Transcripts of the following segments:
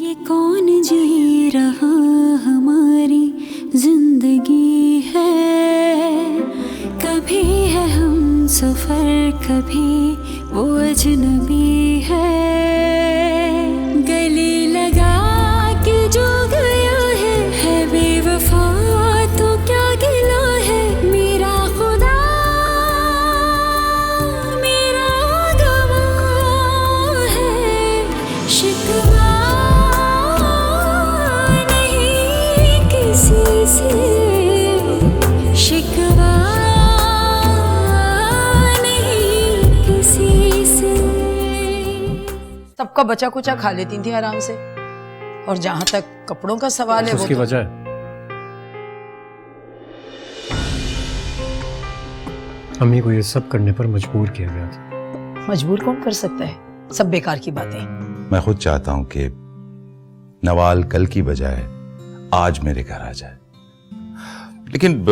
ये कौन जी रहा हमारी जिंदगी है, कभी है हम सफर कभी वो अजनबी है। गले लगा के जो गया है बेवफा तो क्या गिला है। मेरा खुदा मेरा गवाह है, शिकवा नहीं किसी से, शिकवा नहीं किसी से। सबका बचा कुचा खा लेती थी आराम से, और जहां तक कपड़ों का सवाल है वो उसकी तो वजह है अम्मी को ये सब करने पर मजबूर किया गया था। मजबूर कौन कर सकता है, सब बेकार की बातें। मैं खुद चाहता हूं कि नवाल कल की बजाय आज मेरे घर आ जाए, लेकिन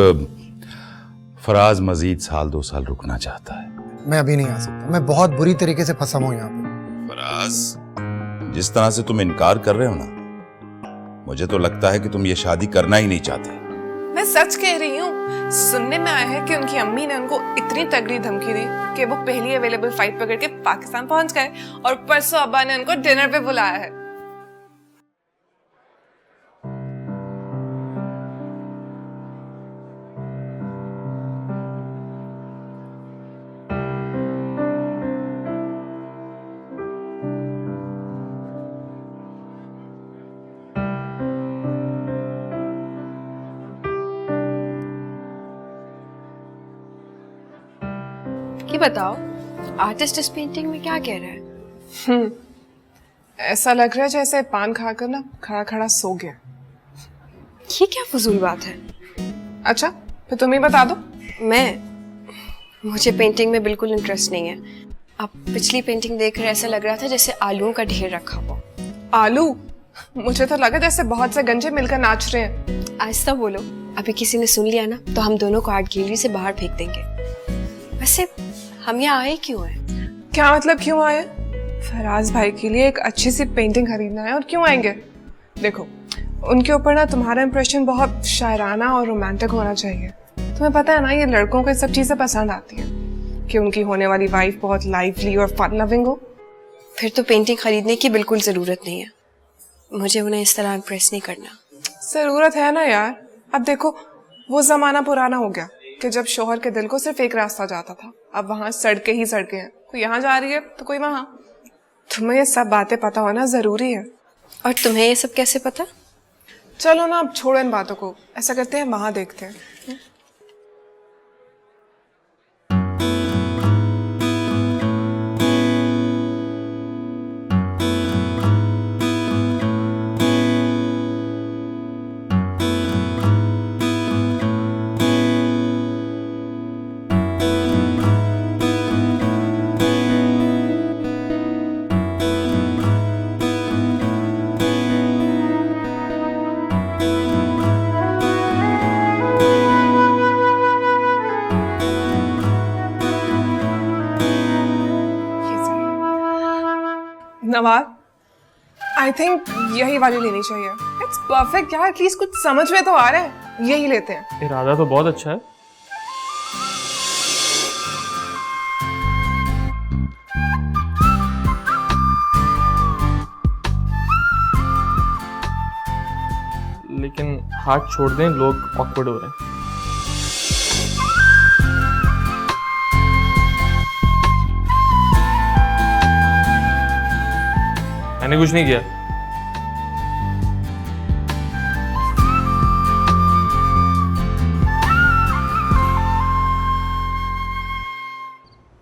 फराज मजीद साल 2 साल रुकना चाहता है। मैं अभी नहीं आ सकता, मैं बहुत बुरी तरीके से फंसा हुआ हूं यहाँ पे। फराज, जिस तरह से तुम इनकार कर रहे हो ना, मुझे तो लगता है कि तुम ये शादी करना ही नहीं चाहते। मैं सच कह रही हूँ। सुनने में आया है कि उनकी अम्मी ने उनको इतनी तगड़ी धमकी दी कि वो पहली अवेलेबल फ्लाइट पकड़ के पाकिस्तान पहुंच गए, और परसों अब्बा ने उनको डिनर पे बुलाया है। कि बताओ, आर्टिस्ट इस पेंटिंग में क्या कह रहा है? ऐसा लग रहा है जैसे पान खाकर ना खड़ा खड़ा सो गया। ये क्या फजूल बात है। अच्छा, फिर तुम ही बता दो। मुझे पेंटिंग में बिल्कुल इंटरेस्ट नहीं है। अब पिछली पेंटिंग देखकर ऐसा लग रहा था जैसे आलूओं का ढेर रखा हुआ। आलू? मुझे तो लगा जैसे बहुत से गंजे मिलकर नाच रहे हैं। आहिस्ता बोलो, अभी किसी ने सुन लिया ना तो हम दोनों को आर्ट गैलरी से बाहर फेंक देंगे। वैसे हम यहाँ आए क्यों हैं? क्या मतलब क्यों आए? फराज भाई के लिए एक अच्छी सी पेंटिंग खरीदना है, और क्यों आएंगे? देखो, उनके ऊपर ना तुम्हारा इंप्रेशन बहुत शायराना और रोमांटिक होना चाहिए। तुम्हें पता है ना, ये लड़कों को ये सब चीजें पसंद आती हैं कि उनकी होने वाली वाइफ बहुत लाइवली और फन लविंग हो। फिर तो पेंटिंग खरीदने की बिल्कुल जरूरत नहीं है। मुझे उन्हें इस तरह इम्प्रेस नहीं करना। जरूरत है ना यार। अब देखो, वो जमाना पुराना हो गया कि जब शोहर के दिल को सिर्फ एक रास्ता जाता था। अब वहां सड़कें ही सड़कें हैं, कोई यहाँ जा रही है तो कोई वहां। तुम्हें ये सब बातें पता होना जरूरी है। और तुम्हें ये सब कैसे पता? चलो ना, अब छोड़ो इन बातों को। ऐसा करते हैं, वहां देखते हैं। नवाज, आई थिंक यही वाली लेनी चाहिए। इट्स परफेक्ट यार, एटलीस्ट कुछ समझ में तो आ रहा है। यही लेते हैं। इरादा तो बहुत अच्छा है। लेकिन हाथ छोड़ दें, लोग ऑकवर्ड हो रहे हैं। मैंने कुछ नहीं किया।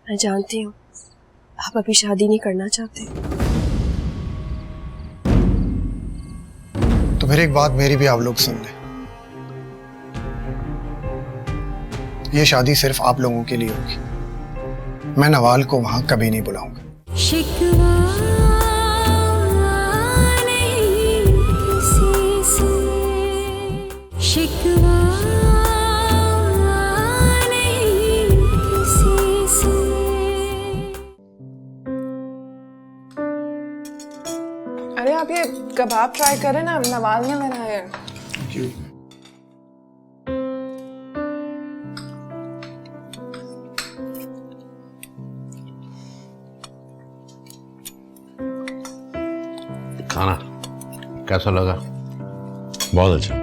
मैं जानती हूँ आप अभी शादी नहीं करना चाहते। तो फिर एक बात मेरी भी आप लोग सुन लें। ये शादी सिर्फ आप लोगों के लिए होगी। मैं नवाल को वहां कभी नहीं बुलाऊंगा। शिकवा नहीं किसी से, शिकवा नहीं किसी से। अरे आप ये कबाब ट्राई करें ना, नवाल ने बनाए हैं। क्यों? खाना कैसा लगा? बहुत अच्छा।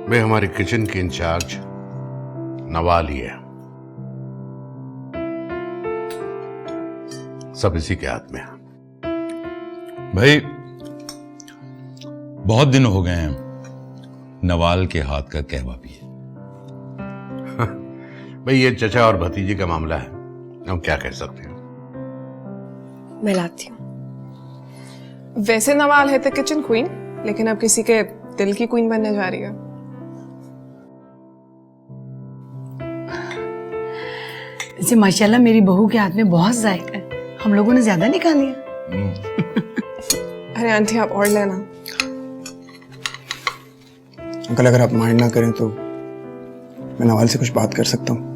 भाई हमारी किचन की इंचार्ज नवाल ही है, सब इसी के हाथ में है। भाई बहुत दिन हो गए हैं नवाल के हाथ का कहवा भी है। भाई ये चचा और भतीजे का मामला है, हम क्या कह सकते हैं। मैं लाती हूँ। वैसे नवाल है तो किचन क्वीन, लेकिन अब किसी के दिल की क्वीन बनने जा रही है। जैसे माशाल्लाह मेरी बहू के हाथ में बहुत जायका है, हम लोगों ने ज्यादा निकाल लिया। अरे आंटी आप और लेना। अंकल अगर आप माइंड ना करें तो मैं नवाल से कुछ बात कर सकता हूँ।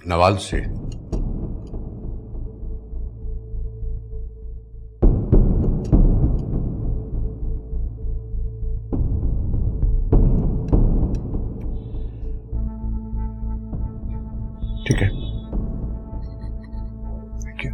नवाल से? ठीक है। Thank you.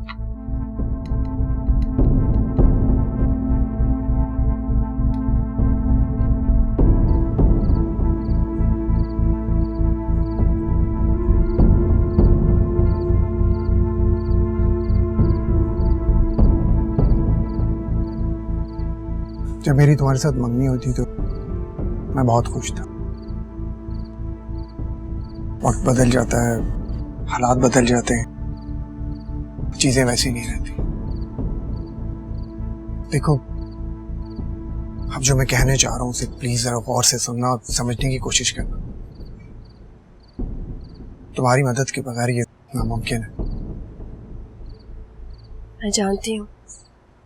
जब मेरी तुम्हारे साथ मंगनी होती तो मैं बहुत खुश था। वक्त बदल जाता है, हालात बदल जाते हैं, चीजें वैसी नहीं रहती। देखो अब जो मैं कहने चाह रहा हूँ उसे प्लीज जरा गौर से सुनना और समझने की कोशिश करना। तुम्हारी मदद के बगैर ये नामुमकिन है। मैं जानती हूँ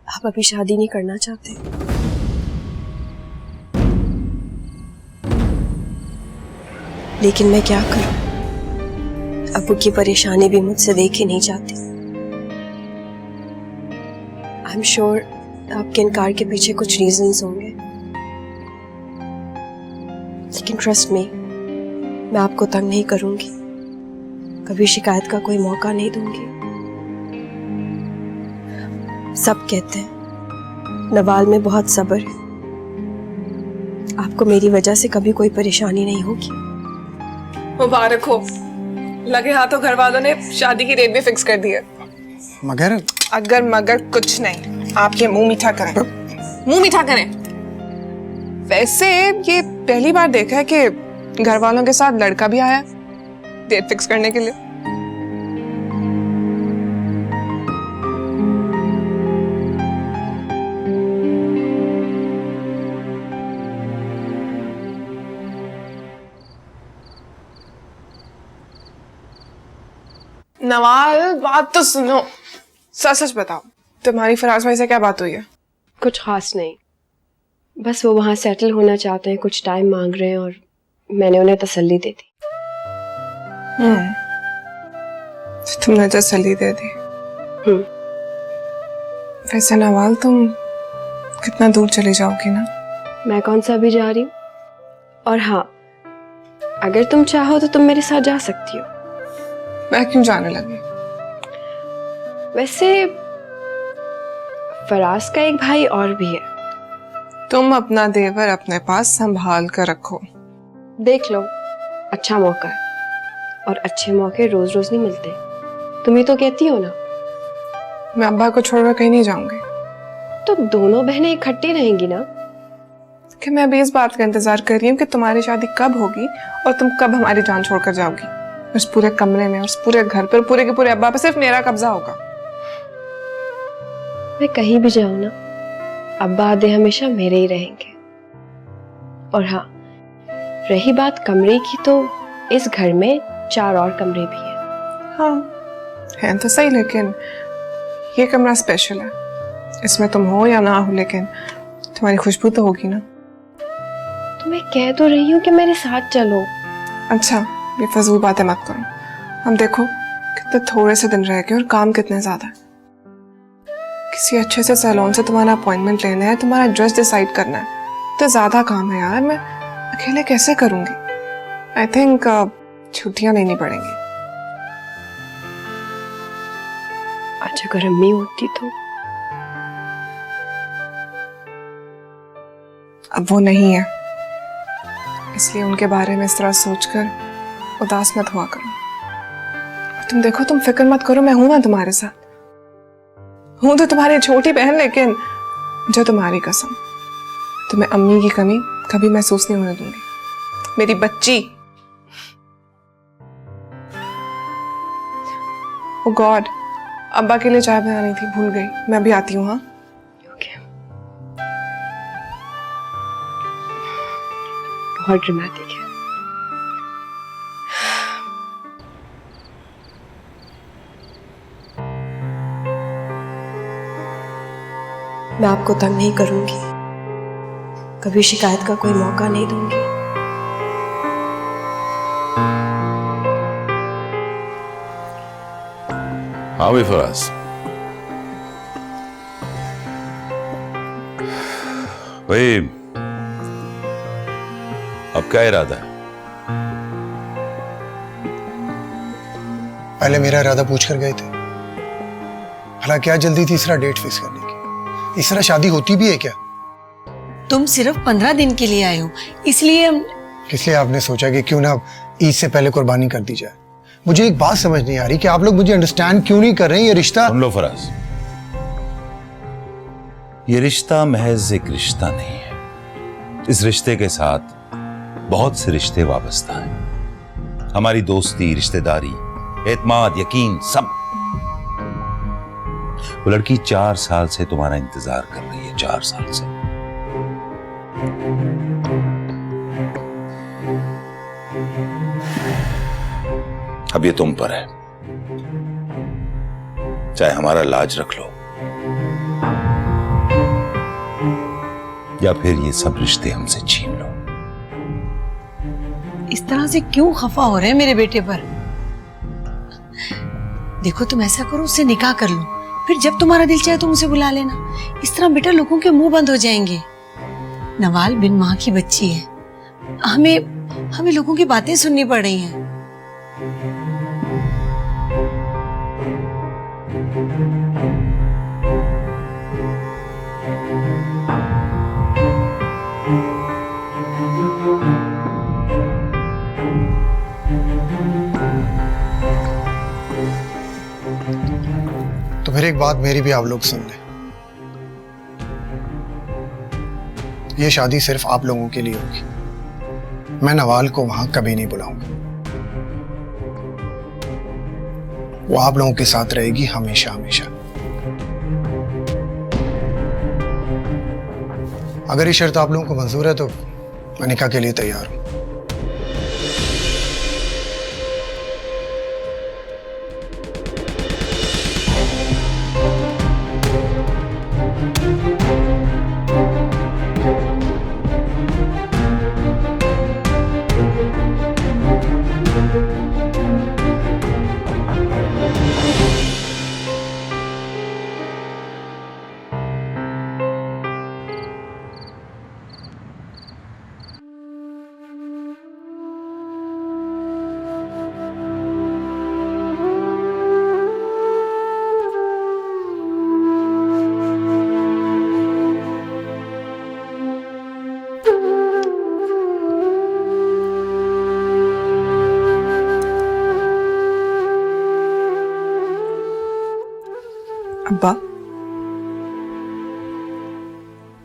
आप अभी शादी नहीं करना चाहते, लेकिन मैं क्या करूं? अबू की परेशानी भी मुझसे देखी नहीं जाती। आई एम श्योर आपके इनकार के पीछे कुछ रीजंस होंगे, लेकिन ट्रस्ट मी, मैं आपको तंग नहीं करूंगी, कभी शिकायत का कोई मौका नहीं दूंगी। सब कहते हैं नवाल में बहुत सब्र है, आपको मेरी वजह से कभी कोई परेशानी नहीं होगी। मुबारक हो, लगे हाथों घर वालों ने शादी की डेट भी फिक्स कर दी है। मगर अगर मगर कुछ नहीं, आप ये मुंह मीठा करें, मुंह मीठा करें। वैसे ये पहली बार देखा है कि घर वालों के साथ लड़का भी आया डेट फिक्स करने के लिए। नवाल बात तो सुनो, सच सच बताओ, तुम्हारी फराज भाई से क्या बात हुई है? कुछ खास नहीं, बस वो वहां सेटल होना चाहते हैं, कुछ टाइम मांग रहे हैं और मैंने उन्हें तसल्ली दे दी। तुमने तसल्ली दे दी? वैसे नवाल तुम कितना दूर चली जाओगी ना? मैं कौन सा अभी जा रही हूँ, और हाँ अगर तुम चाहो तो तुम मेरे साथ जा सकती हो। मैं क्यों जाने लगी? वैसे फराज का एक भाई और भी है। तुम अपना देवर अपने पास संभाल कर रखो। देख लो, अच्छा मौका है, और अच्छे मौके रोज रोज नहीं मिलते। तुम ही तो कहती हो ना। मैं अब्बा को छोड़कर कहीं नहीं जाऊंगी। तो दोनों बहनें इकट्ठी रहेंगी ना? कि मैं अभी इस बात का इंतजार कर रही हूँ कि तुम्हारी शादी कब होगी और तुम कब हमारी जान छोड़कर जाओगी। उस पूरे कमरे में, उस पूरे घर पर, पूरे के पूरे अब्बा पे सिर्फ मेरा कब्जा होगा। मैं कहीं भी जाऊं ना, अब्बा आदे हमेशा मेरे ही रहेंगे। और हाँ, रही बात कमरे की, तो इस घर में 4 और कमरे भी हैं। हाँ है तो सही, लेकिन ये कमरा स्पेशल है। इसमें तुम हो या ना हो, लेकिन तुम्हारी खुशबू तो होगी ना। तो मैं कह तो रही हूँ कि मेरे साथ चलो। अच्छा, ये फजूल बातें मत करो। हम देखो कि तो थोड़े से दिन रह गए और काम कितने ज्यादा है। किसी अच्छे से सैलून से तुम्हारा अपॉइंटमेंट लेना है, तुम्हारा ड्रेस डिसाइड करना है, तो ज्यादा काम है यार। मैं अकेले कैसे करूंगी? आई थिंक छुट्टियां लेनी पड़ेंगी। आज अगर अम्मी होती तो। अब वो नहीं है, इसलिए उनके बारे में इस तरह सोचकर उदास मत हुआ करो। और तुम देखो, तुम फिक्र मत करो, मैं हूं ना तुम्हारे साथ। हूं तो तुम्हारी छोटी बहन, लेकिन जो तुम्हारी कसम, तुम्हें अम्मी की कमी कभी महसूस नहीं होने दूंगी, मेरी बच्ची। ओ गॉड, अब्बा के लिए चाय बनानी थी, भूल गई। मैं अभी आती हूँ। हाँ, ओके। बहुत ड्रामेटिक है। मैं आपको तंग नहीं करूंगी, कभी शिकायत का कोई मौका नहीं दूंगी। हाँ भाई फराज, भाई अब क्या इरादा है? पहले मेरा इरादा पूछ कर गए थे। भला क्या जल्दी तीसरा डेट फिक्स करने की? तीसरा शादी होती भी है क्या? तुम सिर्फ 15 दिन के लिए आए हो, इसलिए इसलिए आपने सोचा कि क्यों ना ईद से पहले कुर्बानी कर दी जाए। मुझे एक बात समझ नहीं आ रही कि आप लोग मुझे अंडरस्टैंड क्यों नहीं कर रहे हैं। ये रिश्ता, सुन लो फराज, ये रिश्ता महज एक रिश्ता नहीं है। इस रिश्ते के साथ बहुत से रिश्ते वाबस्ता हैं। हमारी दोस्ती, रिश्तेदारी, एतमाद, यकीन, सब। वो लड़की 4 साल से तुम्हारा इंतजार कर रही है, 4 साल से। अब ये तुम पर है, चाहे हमारा लाज रख लो या फिर ये सब रिश्ते हमसे छीन लो। इस तरह से क्यों खफा हो रहे हैं मेरे बेटे पर? देखो, तुम ऐसा करो, उससे निकाह कर लो, फिर जब तुम्हारा दिल चाहे तुम उसे बुला लेना। इस तरह बेटा लोगों के मुंह बंद हो जाएंगे। नवाल बिन माँ की बच्ची है, हमें लोगों की बातें सुननी पड़ रही हैं। तो फिर एक बात मेरी भी आप लोग सुन लें। ये शादी सिर्फ आप लोगों के लिए होगी। मैं नवाल को वहां कभी नहीं बुलाऊंगा। वो आप लोगों के साथ रहेगी हमेशा हमेशा। अगर ये शर्त आप लोगों को मंजूर है तो मैं निकाह के लिए तैयार हूं। अब्बा,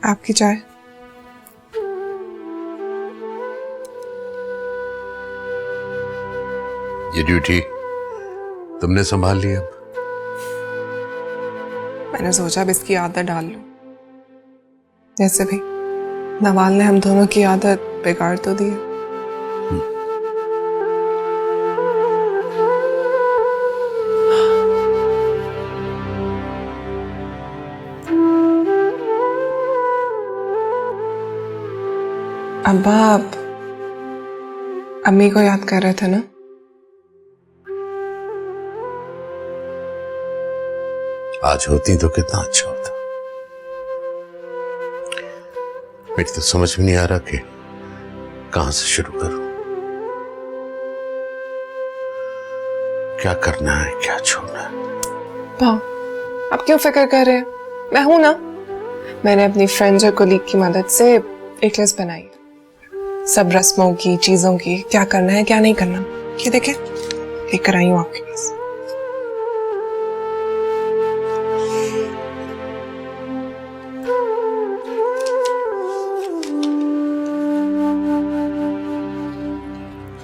आपकी चाय। ये ड्यूटी तुमने संभाल ली। अब मैंने सोचा अब इसकी आदत डाल लूं। जैसे भी नवाल ने हम दोनों की आदत बिगाड़ तो दी है। अब्बा, आप अम्मी को याद कर रहे थे ना? आज होती तो कितना अच्छा होता। मेरी तो समझ में नहीं आ रहा कि कहां से शुरू करूं, क्या करना है क्या छोड़ना है। आप क्यों फिक्र कर रहे हैं? मैं हूं ना। मैंने अपनी फ्रेंड्स और कोलीग की मदद से एक लिस्ट बनाई है, सब रस्मों की, चीजों की, क्या करना है क्या नहीं करना। ये देखें, लेकर आई हूं आपके पास।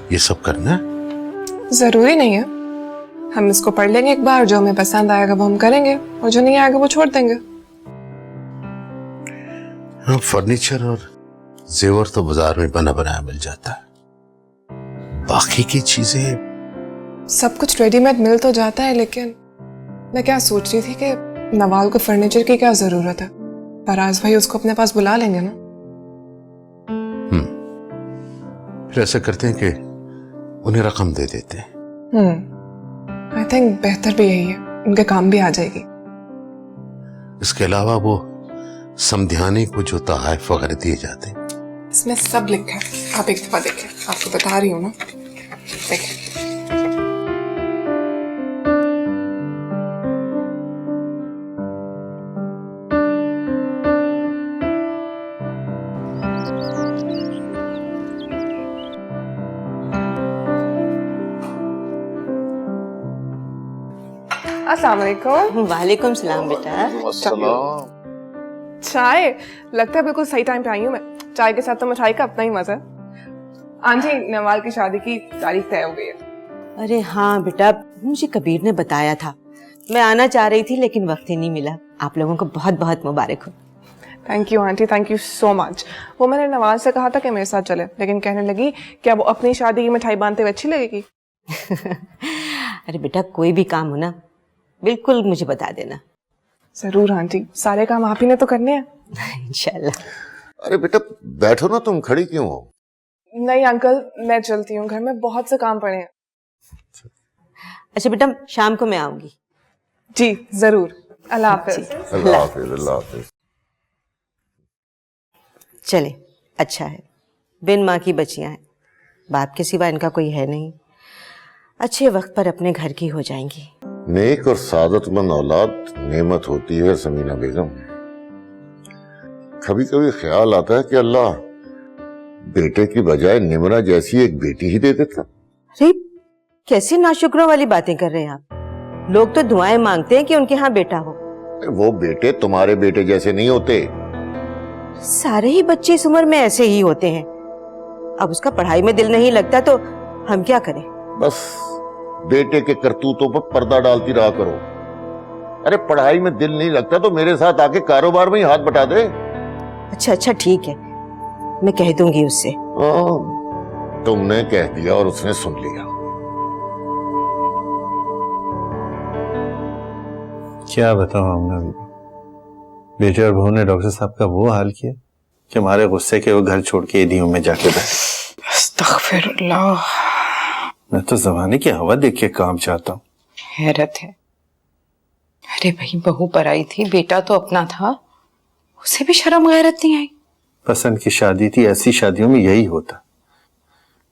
ये सब करना है? जरूरी नहीं है, हम इसको पढ़ लेंगे एक बार, जो हमें पसंद आएगा वो हम करेंगे और जो नहीं आएगा वो छोड़ देंगे। हाँ, फर्नीचर और जेवर तो बाजार में बना बनाया मिल जाता है, बाकी की चीजें सब कुछ रेडीमेड मिल तो जाता है, लेकिन मैं क्या सोच रही थी कि नवाल को फर्नीचर की क्या जरूरत है, फराज भाई उसको अपने पास बुला लेंगे ना। फिर ऐसा करते हैं कि उन्हें रकम दे देते हैं। आई थिंक बेहतर भी यही है, उनके काम भी आ जाएगी। इसके अलावा वो समझाने को जो तोहफे वगैरह दिए जाते हैं, इसमें सब लिखा है, आप एक दफा देखें, आपको बता रही हूँ ना, देखें। अस्सलाम वालेकुम। वालेकुम सलाम बेटा। चाय, लगता है बिल्कुल सही टाइम पे आई हूँ मैं। चाय के साथ तो मिठाई का अपना ही मजा है। आंटी, नवाल की शादी की तारीख तय हो गई है। अरे हाँ बेटा, मुझे कबीर ने बताया था, मैं आना चाह रही थी लेकिन वक्त ही नहीं मिला। आप लोगों को बहुत बहुत मुबारक हो। Thank you aunty, thank you so much. वो मैंने नवाज से कहा था कि मेरे साथ चले, लेकिन कहने लगी क्या वो अपनी शादी की मिठाई बांधते हुए अच्छी लगेगी। अरे बेटा, कोई भी काम हो ना, बिल्कुल मुझे बता देना। जरूर आंटी, सारे काम आप ही ने तो करने हैं। इंशाल्लाह। अरे बेटा बैठो ना, तुम खड़ी क्यों हो? नहीं अंकल, मैं चलती हूँ, घर में बहुत से काम पड़े हैं। अच्छा बेटा, शाम को मैं आऊंगी। जी जरूर, अल्लाह हाफिज। अल्लाह हाफिज, अल्लाह हाफिज। चले, अच्छा है, बिन माँ की बच्चियां हैं, बाप के सिवा इनका कोई है नहीं, अच्छे वक्त पर अपने घर की हो जाएंगी। नेक और सादतमंद औलाद नेमत होती है समीना बेगम। कभी कभी ख्याल आता है कि अल्लाह बेटे की बजाय निमरा जैसी एक बेटी ही दे देता। अरे कैसी नाशुक्रों वाली बातें कर रहे हैं आप? लोग तो दुआएं मांगते हैं कि उनके यहाँ बेटा हो। वो बेटे तुम्हारे बेटे जैसे नहीं होते। सारे ही बच्चे इस उम्र में ऐसे ही होते हैं। अब उसका पढ़ाई में दिल नहीं लगता तो हम क्या करें? बस बेटे के करतूतों पर पर्दा डालती रहा करो। अरे पढ़ाई में दिल नहीं लगता तो मेरे साथ आके कारोबार में ही हाथ बटा दे। अच्छा अच्छा ठीक है, मैं कह दूंगी उससे। तुमने कह दिया और उसने सुन लिया। क्या बताऊं आमना बीबी, बेटे और बहू ने डॉक्टर साहब का वो हाल किया कि हमारे गुस्से के वो घर छोड़ के ईदियों में जाके बैठे। अस्तगफिरुल्लाह। मैं तो जमाने की हवा देख के काम चाहता हूँ। हैरत है। अरे भाई, बहू पर आई थी, बेटा तो अपना था, उसे भी शर्म गैरत नहीं आई। पसंद की शादी थी, ऐसी शादियों में यही होता।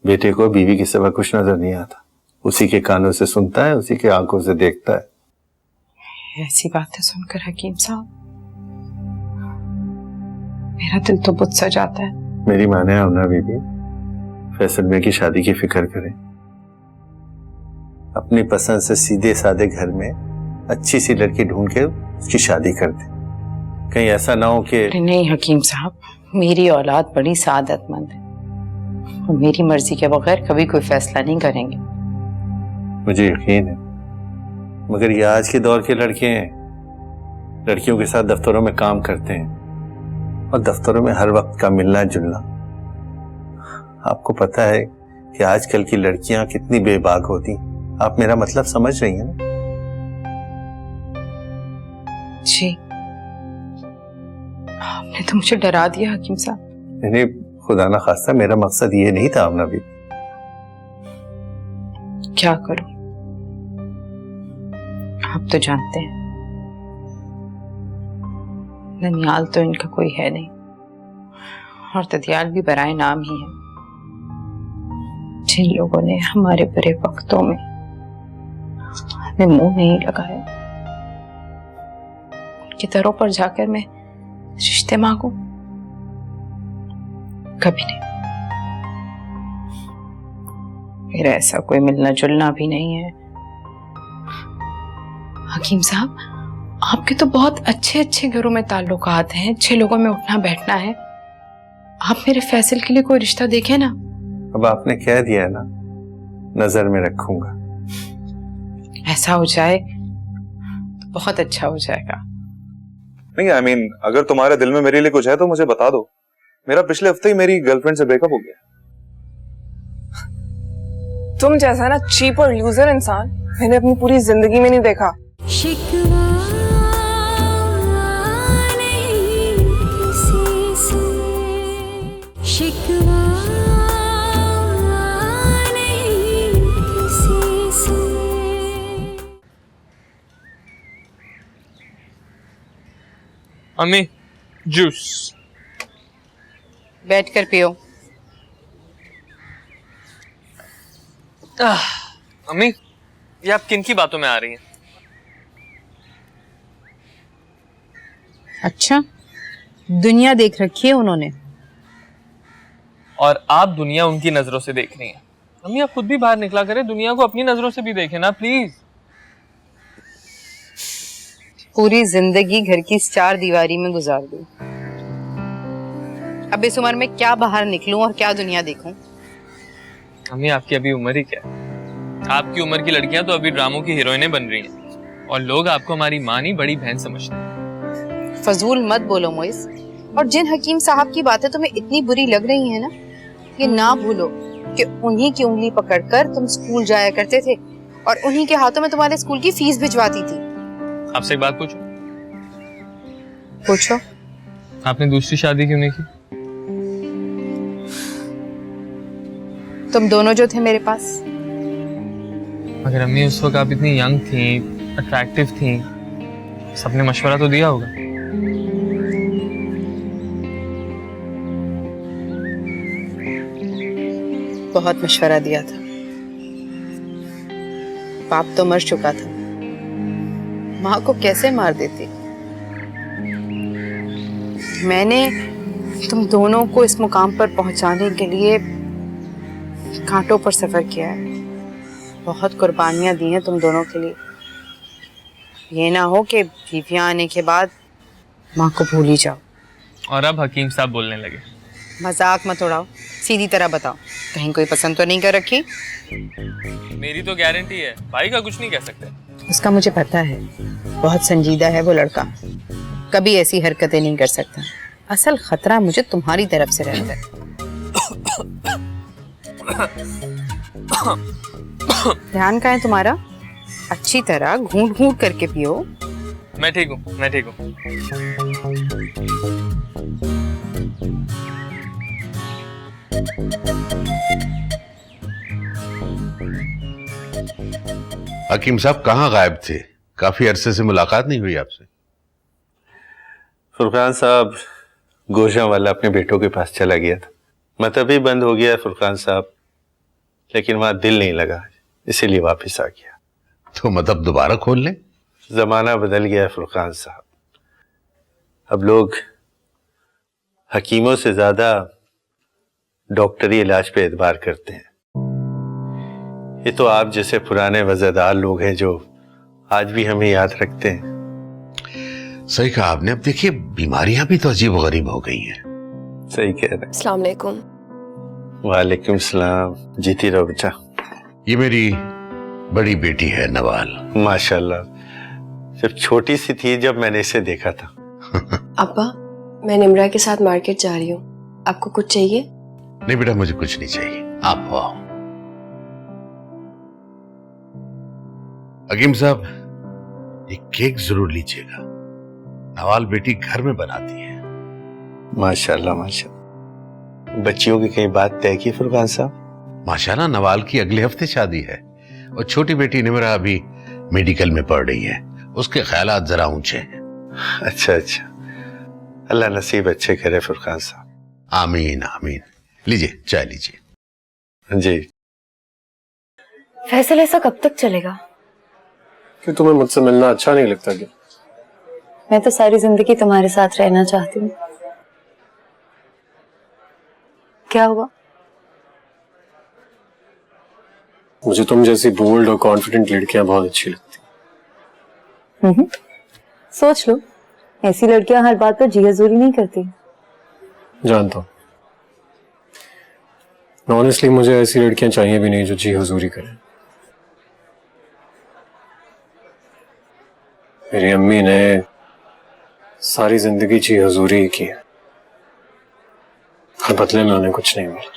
बेटे को बीवी के सिवा कुछ नजर नहीं आता, उसी के कानों से सुनता है, उसी के आंखों से देखता है। ऐसी बातें सुनकर हकीम साहब मेरा दिल तो बुझ सा जाता है। मेरी माने आमना बीबी, फैसल में की शादी की फिक्र करें। अपनी पसंद से सीधे साधे घर में अच्छी सी लड़की ढूंढ के उसकी शादी कर दे। कहीं ऐसा ना हो कि नहीं हकीम साहब, मेरी औलाद बड़ी सादतमंद है और मेरी मर्जी के बगैर कभी कोई फैसला नहीं करेंगे। मुझे यकीन है, मगर ये आज के दौर के लड़के हैं, लड़कियों के साथ दफ्तरों में काम करते हैं और दफ्तरों में हर वक्त का मिलना जुलना। आपको पता है कि आजकल की लड़कियां कितनी बेबाक होती। आप मेरा मतलब समझ रही हैं ना? जी, आपने तो मुझे डरा दिया हकीम साहब। नहीं, खुदा ना खास्ता मेरा मकसद ये नहीं था आमना बीबी। क्या करूं, आप तो जानते हैं ननियाल तो इनका कोई है नहीं और ददियाल भी बराए नाम ही है। जिन लोगों ने हमारे बुरे वक्तों में हमें मुंह नहीं लगाया, उनके दरों पर जाकर मैं रिश्ते मांगू? कभी नहीं। मेरा ऐसा कोई मिलना जुलना भी नहीं है। हकीम साहब, आपके तो बहुत अच्छे अच्छे घरों में ताल्लुकात हैं, अच्छे लोगों में उठना बैठना है। आप मेरे फैसल के लिए कोई रिश्ता देखें ना। अब आपने कह दिया ना, नजर में रखूंगा। ऐसा हो जाए तो बहुत अच्छा हो जाएगा। नहीं, I mean, अगर तुम्हारे दिल में मेरे लिए कुछ है तो मुझे बता दो। मेरा पिछले हफ्ते ही मेरी गर्लफ्रेंड से ब्रेकअप हो गया। तुम जैसा ना चीप और लूजर इंसान मैंने अपनी पूरी जिंदगी में नहीं देखा। शिकवा नहीं किसी से, शिकवा नहीं किसी से। अम्मी, जूस। बैठ कर पियो। अम्मी, ये आप किन की बातों में आ रही हैं? अच्छा, दुनिया देख रखी है उन्होंने और आप दुनिया उनकी नजरों से देख रही हैं। अम्मी, आप खुद भी बाहर निकला करें, दुनिया को अपनी नजरों से भी देखें ना प्लीज। पूरी जिंदगी घर की इस चार दीवारी में गुजार दी। अब इस उम्र में क्या बाहर निकलूं और क्या दुनिया देखूं? अम्मी, आपकी अभी उम्र ही क्या है? आपकी उम्र की लड़कियां तो अभी ड्रामों की हीरोइनें बन रही हैं और लोग आपको हमारी माँ नहीं बड़ी बहन समझते हैं। फजूल मत बोलो मोइस। और जिन हकीम साहब की बातें तुम्हें इतनी बुरी लग रही हैं ना, ये ना भूलो कि उन्हीं की उंगली पकड़कर तुम स्कूल जाया करते थे और उन्हीं के हाथों में तुम्हारे स्कूल की फीस भिजवाती थी। आपसे एक बात पूछूं? पूछो। आपने दूसरी शादी क्यों नहीं की? तुम दोनों जो थे मेरे पास। अगर अम्मी उस वक्त आप इतनी यंग थी, अट्रैक्टिव थी, सबने मशवरा तो दिया होगा। बहुत मशवरा दिया था। बाप तो मर चुका था, माँ को कैसे मार देती। मैंने तुम दोनों को इस मुकाम पर पहुंचाने के लिए कांटों पर सफर किया है, बहुत कुर्बानियां दी हैं तुम दोनों के लिए। ये ना हो कि बीवियां आने के बाद माँ को भूल ही जाओ। और अब हकीम साहब बोलने लगे। मजाक मत उड़ाओ, सीधी तरह बताओ, कहीं कोई पसंद तो नहीं कर रखी? मेरी तो गारंटी है, भाई का कुछ नहीं कह सकते। उसका मुझे पता है, बहुत संजीदा है वो लड़का, कभी ऐसी हरकतें नहीं कर सकता। असल खतरा मुझे तुम्हारी तरफ से रहता है। ध्यान कहाँ है तुम्हारा? अच्छी तरह घूंट घूंट करके पियो। मैं ठीक हूँ, मैं ठीक हूँ। हकीम साहब कहाँ गायब थे? काफी अरसे से मुलाकात नहीं हुई आपसे। फुरकान साहब गोशा वाला अपने बेटों के पास चला गया था। मतलब ही बंद हो गया फुरकान साहब, लेकिन वहां दिल नहीं लगा, इसीलिए वापस आ गया। तो मतलब दोबारा खोल लें? जमाना बदल गया है फुरकान साहब। अब लोग हकीमों से ज्यादा डॉक्टरी इलाज पे एतबार करते हैं। ये तो आप जैसे पुराने वज़ादार लोग हैं जो आज भी हमें याद रखते हैं। सही कहा आपने। अब देखिए बीमारियां भी तो अजीब गरीब हो गई हैं। सही कह रहे हैं। अस्सलाम वालेकुम। वालेकुम सलाम। जीती रहो बच्चा। ये मेरी बड़ी बेटी है नवाल। माशाल्लाह, जब छोटी सी थी जब मैंने इसे देखा था। अब्बा, मैं निम्रा के साथ मार्केट जा रही हूँ, आपको कुछ चाहिए? नहीं बेटा, मुझे कुछ नहीं चाहिए, आप आओ। हकीम साहब, एक केक जरूर लीजिएगा, नवाल बेटी घर में बनाती है। माशाल्लाह माशाल्लाह। बच्चियों की कहीं बात तय की फुरकान साहब? माशाल्लाह, नवाल की अगले हफ्ते शादी है और छोटी बेटी निमरा अभी मेडिकल में पढ़ रही है, उसके ख्यालात जरा ऊंचे हैं। अच्छा अच्छा। अल्लाह नसीब अच्छे करे फुरकान साहब। आमीन आमीन। लीजिए चाय लीजिए। जी। फैसल ऐसा कब तक चलेगा? कि तुम्हें मुझसे मिलना अच्छा नहीं लगता क्या? मैं तो सारी जिंदगी तुम्हारे साथ रहना चाहती हूँ। क्या हुआ? मुझे तुम जैसी बोल्ड और कॉन्फिडेंट लड़कियां बहुत अच्छी लगती। सोच लो, ऐसी लड़कियां हर बात पर जी हजूरी नहीं करती। जानता हूँ। ऑनेस्टली मुझे ऐसी लड़कियां चाहिए भी नहीं जो जी हजूरी करें। मेरी अम्मी ने सारी जिंदगी जी हजूरी ही की है और बदले में उन्हें कुछ नहीं मिला।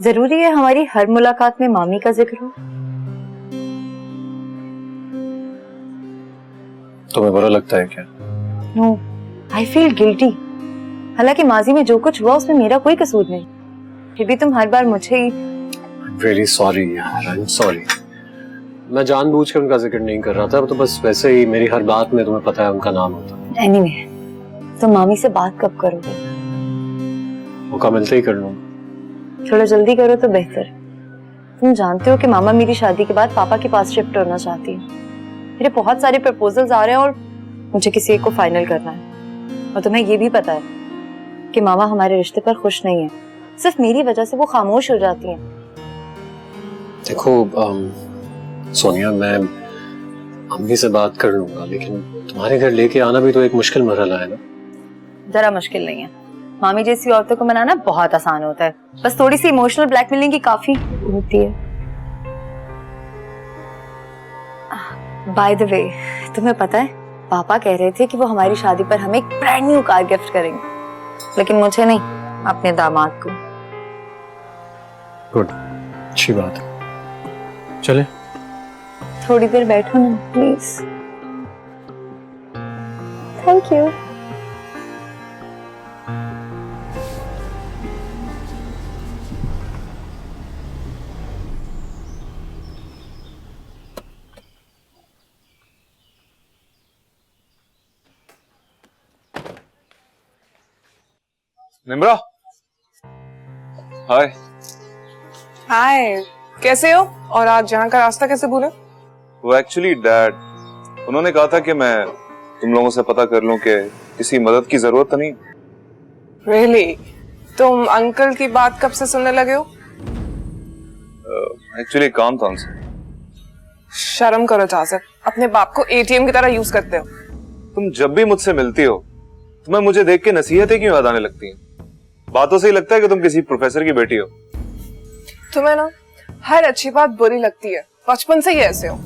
जरूरी है हमारी हर मुलाकात में मामी का जिक्र हो? तुम्हें बुरा लगता है क्या? No, I feel guilty. हालांकि माजी में जो कुछ हुआ उसमें मेरा कोई कसूर नहीं, फिर भी तुम हर बार मुझे ही। वेरी सॉरी यार, आई एम सॉरी। मैं जानबूझकर उनका जिक्र नहीं कर रहा था, तो बस वैसे ही मेरी हर बात में तुम्हें पता है उनका नाम होता। एनीवे, तुम मामी से बात कब करोगे? मौका मिलते ही कर लूंगा। थोड़ा जल्दी करो तो बेहतर। तुम जानते हो कि मामा मेरी शादी के बाद पापा के पास शिफ्ट होना चाहती है। मेरे बहुत सारे प्रपोजल्स आ रहे हैं और मुझे किसी एक को फाइनल करना है। और तुम्हें ये भी पता है कि मामा हमारे रिश्ते पर खुश नहीं है। सिर्फ मेरी वजह से वो खामोश हो जाती हैं। देखो सोनिया, मैं अम्मी से बात कर लूंगा, लेकिन तुम्हारे घर लेके आना भी तो एक मुश्किल मरहला है ना। जरा मुश्किल नहीं है। मामी जैसी औरतों को मनाना बहुत आसान होता है, बस थोड़ी सी इमोशनल ब्लैकमेलिंग की काफी होती है। बाय द वे, तुम्हें पता है पापा कह रहे थे कि वो हमारी शादी पर हमें एक ब्रांड न्यू कार गिफ्ट करेंगे, लेकिन मुझे नहीं, अपने दामाद को। गुड, अच्छी बात है। चले? थोड़ी देर बैठो ना please. Thank you. Nimra, hi. Hi, कैसे हो? और आज यहाँ का रास्ता कैसे भूले? वो एक्चुअली डैड, उन्होंने कहा था कि मैं तुम लोगों से पता कर लूं कि किसी मदद की जरूरत तो नहीं। Really? तुम अंकल की बात कब से सुनने लगे हो? एक्चुअली काम था उनसे। शर्म करो जासिफ, अपने बाप को एटीएम की तरह यूज करते हो। तुम जब भी मुझसे मिलती हो तुम्हें मुझे देख के नसीहतें क्यों याद आने लगती हैं? बातों से ही लगता है कि तुम किसी प्रोफेसर की बेटी हो। तुम्हें ना हर अच्छी बात बुरी लगती है, बचपन से ही ऐसे हो।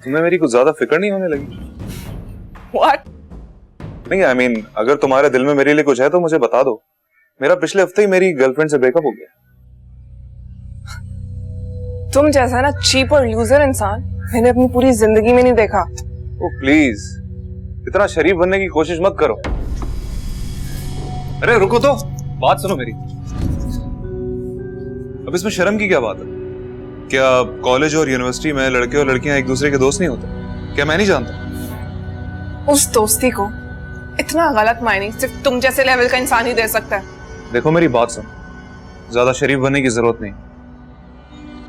तुम्हें मेरी कुछ ज्यादा फिक्र नहीं होने लगी? What? नहीं, I mean, अगर तुम्हारे दिल में मेरे लिए कुछ है तो मुझे बता दो। मेरा पिछले हफ्ते ही मेरी गर्लफ्रेंड से ब्रेकअप हो गया। तुम जैसा ना चीप और लूजर इंसान मैंने अपनी पूरी जिंदगी में नहीं देखा। ओ प्लीज, इतना शरीफ बनने की कोशिश मत करो। अरे रुको तो, बात सुनो मेरी। अब इसमें शर्म की क्या बात है? क्या कॉलेज और यूनिवर्सिटी में लड़के और लड़कियां एक दूसरे के दोस्त नहीं होते? क्या मैं नहीं जानता? उस दोस्ती को इतना गलत मायने सिर्फ तुम जैसे लेवल का इंसान ही दे सकता है। देखो मेरी बात सुनो, ज्यादा शरीफ बनने की जरूरत नहीं।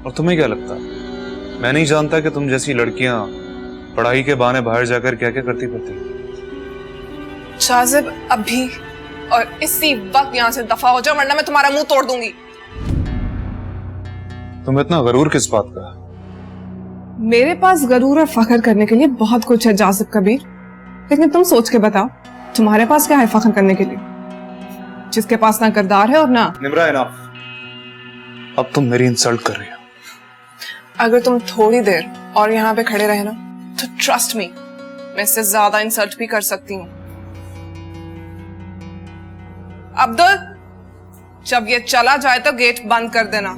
और तुम्हें क्या लगता है मैं नहीं जानता कि तुम जैसी लड़कियां पढ़ाई के बहाने बाहर जाकर क्या क्या करती फिरती? शाजिब, अभी और इसी वक्त यहाँ से दफा हो जाओ वरना मैं तुम्हारा मुंह तोड़ दूंगी। तुम इतना गरूर किस बात का? मेरे पास गरूर और फख्र करने के लिए बहुत कुछ है जासिब कबीर, लेकिन तुम सोच के बताओ तुम्हारे पास क्या है फख्र करने के लिए, जिसके पास ना किरदार है और ना। निम्रा, इनफ। अब तुम मेरी इंसल्ट कर रही हो। अगर तुम थोड़ी देर और यहाँ पे खड़े रहे ना तो ट्रस्ट मी, मैं इससे ज्यादा इंसल्ट भी कर सकती हूँ। अब्दुल, जब ये चला जाए तो गेट बंद कर देना।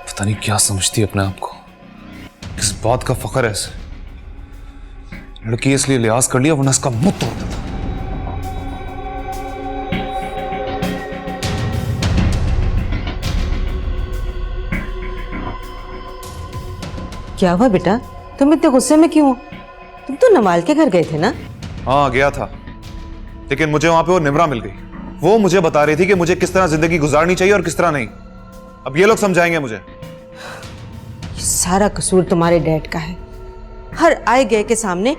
पता नहीं क्या समझती है अपने आप को, किस बात का फख्र है इसे। लड़की इसलिए लिहाज कर लिया वरना इसका मुंह तोड़ देता। क्या हुआ बेटा, तुम इतने गुस्से में क्यों हो? तुम तो नवाल के घर गए थे ना? हाँ गया था, लेकिन मुझे वहां पे वो निमरा मिल गई। वो मुझे बता रही थी कि मुझे किस तरह जिंदगी गुजारनी चाहिए और किस तरह नहीं। अब ये लोग समझाएंगे मुझे। सारा कसूर तुम्हारे डैड का है। हर आए गए के सामने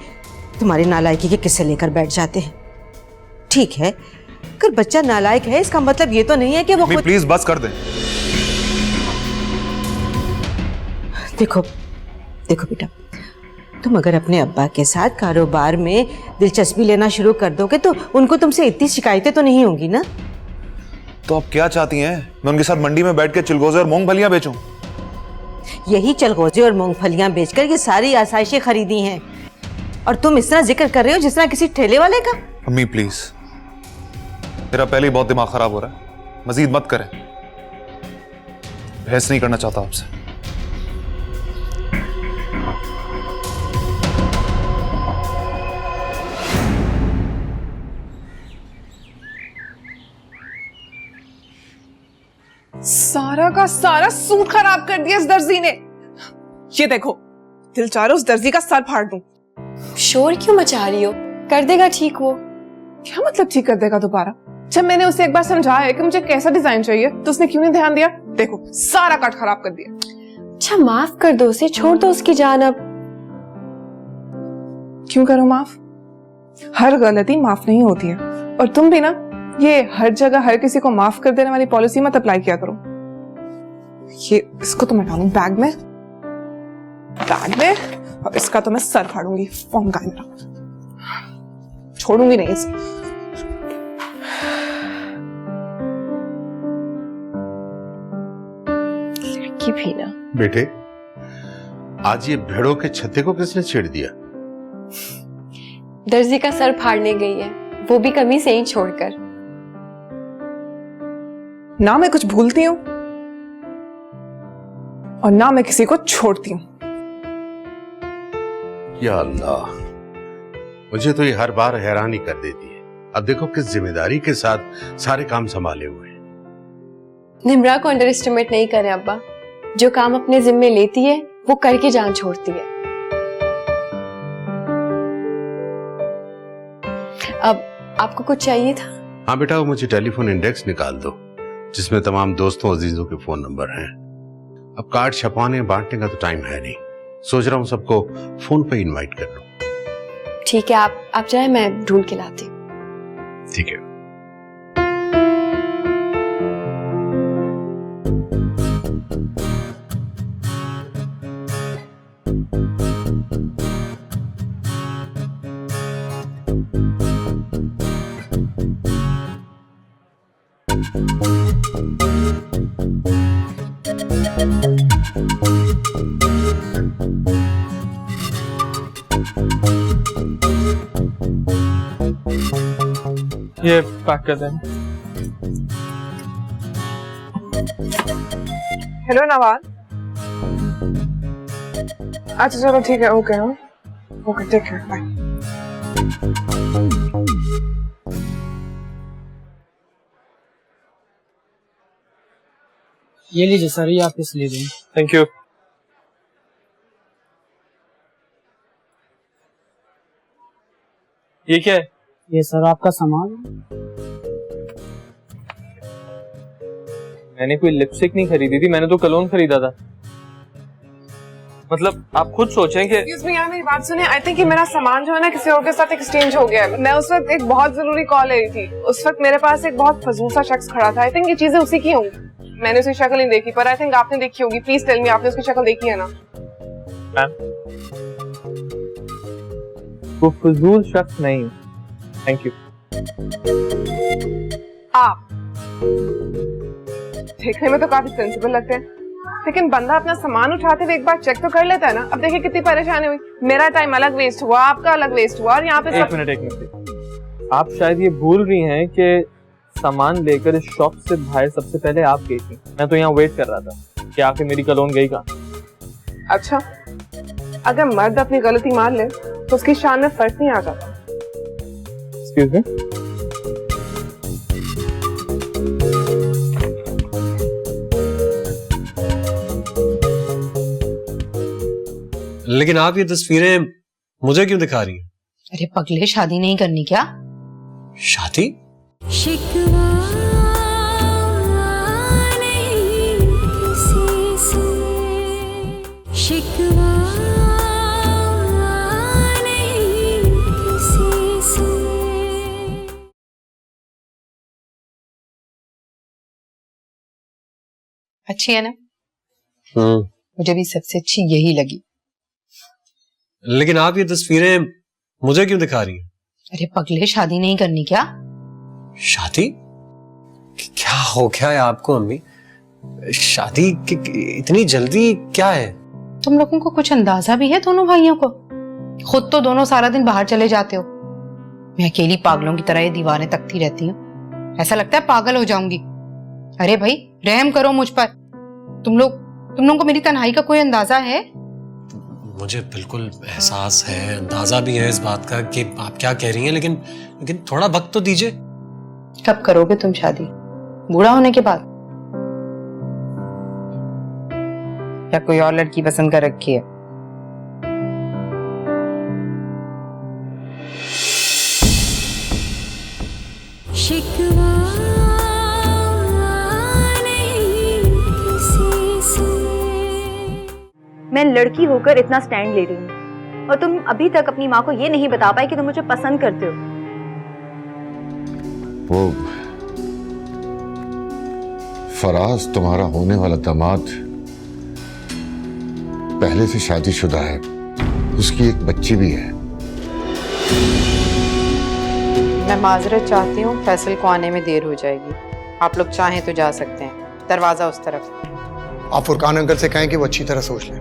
तुम्हारी नालायकी के किस्से लेकर बैठ जाते हैं। ठीक है, अगर बच्चा नालायक है इसका मतलब ये तो नहीं है कि वो खुद... प्लीज बस कर दें। देखो देखो बेटा, तुम अगर अपने अब्बा के साथ कारोबार में दिलचस्पी लेना शुरू कर दोगे तो उनको तुमसे इतनी शिकायतें तो नहीं होंगी ना? तो आप क्या चाहती हैं? मैं उनके साथ मंडी में बैठ के चिलगोजे और मूंगफलियां बेचूं? यही चलगोजे और मूंगफलियां बेचकर ये सारी आसाइशें खरीदी हैं, और तुम इस तरह जिक्र कर रहे हो जिस तरह किसी ठेले वाले का। अम्मी प्लीज, मेरा पहले ही बहुत दिमाग खराब हो रहा है, मजीद मत करें। बहस नहीं करना चाहता आपसे। सारा का सारा सूट खराब कर दिया इस दर्जी ने। ये देखो, दिल चाह रहा है उस दर्जी का सर फाड़ दूं। शोर क्यों मचा रही हो? कर देगा ठीक वो। क्या मतलब ठीक कर देगा दोबारा? जब मैंने उसे एक बार समझाया है कि मुझे कैसा डिजाइन चाहिए तो उसने क्यों नहीं ध्यान दिया? देखो सारा कट खराब कर दिया। अच्छा माफ कर दो उसे, छोड़ दो उसकी जान। अब क्यों करो माफ? हर गलती माफ नहीं होती है। और तुम भी ना ये हर जगह हर किसी को माफ कर देने वाली पॉलिसी मत अप्लाई किया करो। ये इसको तो मैं डालूं बैग में, और इसका तो मैं सर फाड़ूंगी। फोन का है मेरा, छोड़ूंगी नहीं इसे। लड़की भी ना। बेटे, आज ये भेड़ों के छत्ते को किसने छेड़ दिया? दर्जी का सर फाड़ने गई है, वो भी कमी से ही छोड़कर। ना मैं कुछ भूलती हूँ और ना मैं किसी को छोड़ती हूँ। या अल्लाह, मुझे तो ये हर बार हैरानी कर देती है। अब देखो किस जिम्मेदारी के साथ सारे काम संभाले हुए हैं। निम्रा को अंडर एस्टिमेट नहीं करें अब्बा, जो काम अपने जिम्मे लेती है वो करके जान छोड़ती है। अब आपको कुछ चाहिए था? हाँ बेटा, वो मुझे टेलीफोन इंडेक्स निकाल दो जिसमें तमाम दोस्तों अजीजों के फोन नंबर हैं। अब कार्ड छपाने बांटने का तो टाइम है नहीं, सोच रहा हूँ सबको फोन पे इनवाइट कर लूं। ठीक है, आप जाए, मैं ढूंढ के लाती हूँ। ठीक है। ये पैक कर दें। हेलो नवाज। अच्छा चलो ठीक है, ओके। हाँ ओके, टेक केयर, बाय। ये लीजिए सर, ये आप इस ले लें। Thank you. ये क्या है? ये सर आपका सामान। मैंने कोई लिपस्टिक नहीं खरीदी थी, मैंने तो कलोन खरीदा था। मतलब आप खुद सोचें कि एक्सक्यूज मी यार, मेरी बात सुने। आई थिंक कि मेरा सामान जो है ना किसी और के साथ एक्सचेंज हो गया है। मैं उस वक्त एक बहुत जरूरी कॉल ले रही थी, उस वक्त मेरे पास एक बहुत फजूल सा शख्स खड़ा था। आई थिंक ये चीजें उसी की होंगी। मैंने उसकी शक्ल नहीं देखी, पर आई थिंक आपने देखी होगी। प्लीज टेल मी, आपने उसकी शक्ल देखी है ना? वो फजूल शख्स नहीं। Thank you. आप देखने में तो काफी सेंसिबल लगते हैं, लेकिन बंदा अपना सामान उठाते हुए एक बार चेक तो कर लेता है ना। अब देखिए कितनी परेशानी हुई, मेरा टाइम अलग वेस्ट हुआ, आपका अलग वेस्ट हुआ, और यहाँ पे एक मिनट। आप शायद ये भूल रही हैं कि सामान लेकर इस शॉप से बाहर सबसे पहले आप गई थी। मैं तो यहाँ वेट कर रहा था कि आखिर मेरी कलोन गई कहाँ। अच्छा, अगर मर्द अपनी गलती मान ले तो उसकी शान में फर्क नहीं आ जाता। Excuse me. लेकिन आप ये तस्वीरें मुझे क्यों दिखा रही हैं? अरे पगले, शादी नहीं करनी क्या? शादी? शिकवा नहीं किसी से, शिकवा नहीं किसी से। अच्छी है ना? मुझे भी सबसे अच्छी यही लगी। लेकिन आप ये तस्वीरें मुझे क्यों दिखा रही हैं? अरे पगले, शादी नहीं करनी क्या? शादी? क्या हो गया है आपको अम्मी? शादी इतनी जल्दी क्या है? तुम लोगों को कुछ अंदाजा भी है दोनों भाइयों को? खुद तो दोनों सारा दिन बाहर चले जाते हो, मैं अकेली पागलों की तरह ये दीवारें तकती रहती हूँ। ऐसा लगता है पागल हो जाऊंगी। अरे भाई, रहम करो मुझ पर। तुम लोगों को मेरी तन्हाई का कोई अंदाजा है? मुझे बिल्कुल एहसास है, अंदाजा भी है इस बात का कि आप क्या कह रही हैं, लेकिन थोड़ा वक्त तो दीजिए। कब करोगे तुम शादी? बूढ़ा होने के बाद? या कोई और लड़की पसंद कर रखी है? शिकवा नहीं किसी से। मैं लड़की होकर इतना स्टैंड ले रही हूँ और तुम अभी तक अपनी माँ को ये नहीं बता पाए कि तुम मुझे पसंद करते हो। वो फराज तुम्हारा होने वाला दामाद पहले से शादीशुदा है, उसकी एक बच्ची भी है। मैं माजरत चाहती हूँ, फैसल को आने में देर हो जाएगी। आप लोग चाहें तो जा सकते हैं, दरवाजा उस तरफ। आप फुरकान अंकल से कहें कि वो अच्छी तरह सोच लें,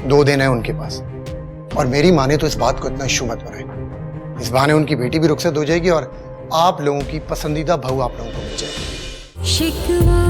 2 दिन है उनके पास। और मेरी माँ ने तो इस बात को इतना इशू मत बनाए। इस बहाने उनकी बेटी भी रुखसत हो जाएगी और आप लोगों की पसंदीदा बहू आप लोगों को मिल जाएगी। शिकवा